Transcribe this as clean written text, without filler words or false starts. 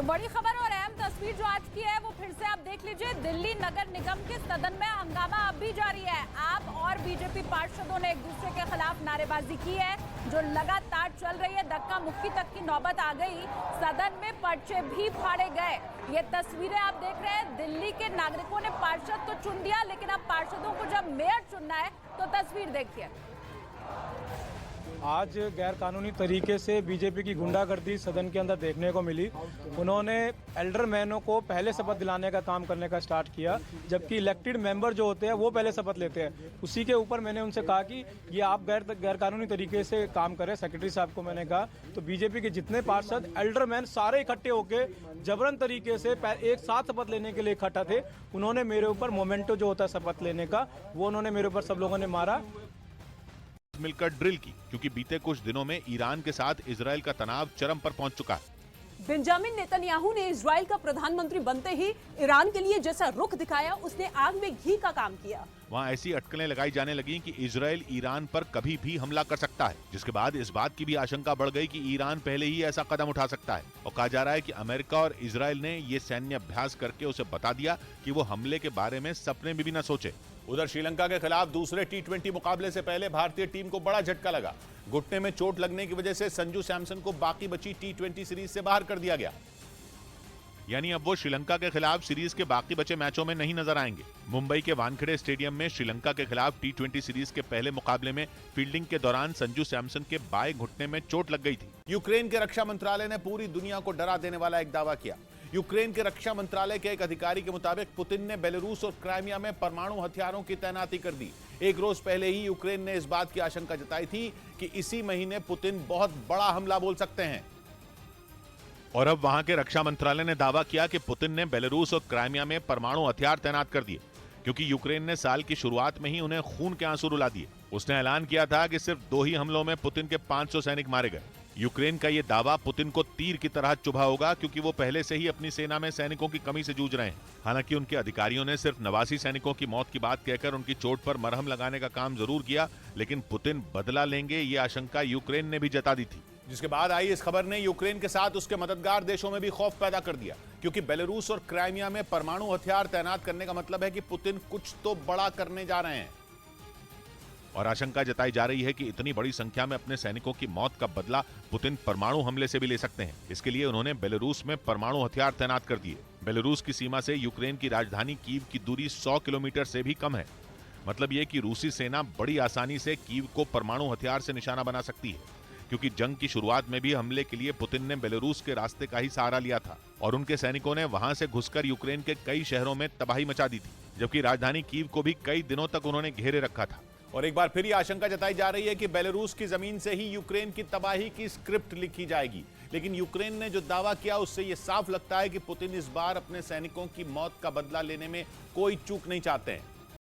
तो बड़ी खबर और अहम तस्वीर जो आज की है वो फिर से आप देख लीजिए। दिल्ली नगर निगम के सदन में हंगामा अब भी जारी है। आप और बीजेपी पार्षदों ने एक दूसरे के खिलाफ नारेबाजी की है जो लगातार चल रही है। धक्का मुक्की तक की नौबत आ गई। सदन में पर्चे भी फाड़े गए। ये तस्वीरें आप देख रहे हैं। दिल्ली के नागरिकों ने पार्षद तो चुन दिया, लेकिन अब पार्षदों को जब मेयर चुनना है तो तस्वीर देखिए। आज गैर कानूनी तरीके से बीजेपी की गुंडागर्दी सदन के अंदर देखने को मिली। उन्होंने एल्डरमैनों को पहले शपथ दिलाने का काम करने का स्टार्ट किया, जबकि इलेक्टेड मेंबर जो होते हैं वो पहले शपथ लेते हैं। उसी के ऊपर मैंने उनसे कहा कि ये आप गैर कानूनी तरीके से काम करें। सेक्रेटरी साहब को मैंने कहा तो बीजेपी के जितने पार्षद एल्डरमैन सारे इकट्ठे होकर जबरन तरीके से एक साथ शपथ लेने के लिए इकट्ठा थे। उन्होंने मेरे ऊपर मोमेंटो जो होता है शपथ लेने का, वो उन्होंने मेरे ऊपर सब लोगों ने मारा। मिलकर ड्रिल की, क्योंकि बीते कुछ दिनों में ईरान के साथ इजराइल का तनाव चरम पर पहुंच चुका है। बेंजामिन नेतन्याहू ने इजराइल का प्रधानमंत्री बनते ही ईरान के लिए जैसा रुख दिखाया, उसने आग में घी का काम किया। वहां ऐसी अटकलें लगाई जाने लगी कि इजराइल ईरान पर कभी भी हमला कर सकता है, जिसके बाद इस बात की भी आशंका बढ़ गई कि ईरान पहले ही ऐसा कदम उठा सकता है। और कहा जा रहा है कि अमेरिका और इजराइल ने ये सैन्य अभ्यास करके उसे बता दिया कि वो हमले के बारे में सपने में भी न सोचे। उधर श्रीलंका के खिलाफ दूसरे टी20 मुकाबले से पहले भारतीय टीम को बड़ा झटका लगा। घुटने में चोट लगने की वजह से संजू सैमसन को बाकी बची टी20 सीरीज से बाहर कर दिया गया। यानी अब वो श्रीलंका के खिलाफ सीरीज के बाकी बचे मैचों में नहीं नजर आएंगे। मुंबई के वानखेड़े स्टेडियम में श्रीलंका के खिलाफ टी20 सीरीज के पहले मुकाबले में फील्डिंग के दौरान संजू सैमसन के बाएं घुटने में चोट लग गई थी। यूक्रेन के रक्षा मंत्रालय ने पूरी दुनिया को डरा देने वाला एक दावा किया। यूक्रेन के रक्षा मंत्रालय के एक अधिकारी के मुताबिक पुतिन ने बेलारूस और क्राइमिया में परमाणु हथियारों की तैनाती कर दी। एक रोज पहले ही यूक्रेन ने इस बात की आशंका जताई थी कि इसी महीने पुतिन बहुत बड़ा हमला बोल सकते हैं। और अब वहां के रक्षा मंत्रालय ने दावा किया कि पुतिन ने बेलारूस और क्राइमिया में परमाणु हथियार तैनात कर दिए, क्योंकि यूक्रेन ने साल की शुरुआत में ही उन्हें खून के आंसू रुला दिए। उसने ऐलान किया था कि सिर्फ 2 ही हमलों में पुतिन के 500 सैनिक मारे गए। यूक्रेन का ये दावा पुतिन को तीर की तरह चुभा होगा, क्योंकि वो पहले से ही अपनी सेना में सैनिकों की कमी से जूझ रहे हैं। हालांकि उनके अधिकारियों ने सिर्फ 89 सैनिकों की मौत की बात कहकर उनकी चोट पर मरहम लगाने का काम जरूर किया, लेकिन पुतिन बदला लेंगे ये आशंका यूक्रेन ने भी जता दी थी। जिसके बाद आई इस खबर ने यूक्रेन के साथ उसके मददगार देशों में भी खौफ पैदा कर दिया, क्योंकि बेलारूस और क्राइमिया में परमाणु हथियार तैनात करने का मतलब है कि पुतिन कुछ तो बड़ा करने जा रहे हैं। और आशंका जताई जा रही है कि इतनी बड़ी संख्या में अपने सैनिकों की मौत का बदला पुतिन परमाणु हमले से भी ले सकते हैं। इसके लिए उन्होंने बेलारूस में परमाणु हथियार तैनात कर दिए। बेलारूस की सीमा से यूक्रेन की राजधानी कीव की दूरी 100 किलोमीटर से भी कम है। मतलब ये कि रूसी सेना बड़ी आसानी से कीव को परमाणु हथियार से निशाना बना सकती है, क्योंकि जंग की शुरुआत में भी हमले के लिए पुतिन ने बेलारूस के रास्ते का ही सहारा लिया था और उनके सैनिकों ने वहां से घुसकर यूक्रेन के कई शहरों में तबाही मचा दी थी, जबकि राजधानी कीव को भी कई दिनों तक उन्होंने घेरे रखा था। और एक बार फिर ये आशंका जताई जा रही है कि बेलारूस की जमीन से ही यूक्रेन की तबाही की स्क्रिप्ट लिखी जाएगी। लेकिन यूक्रेन ने जो दावा किया उससे ये साफ लगता है कि पुतिन इस बार अपने सैनिकों की मौत का बदला लेने में कोई चूक नहीं चाहते हैं।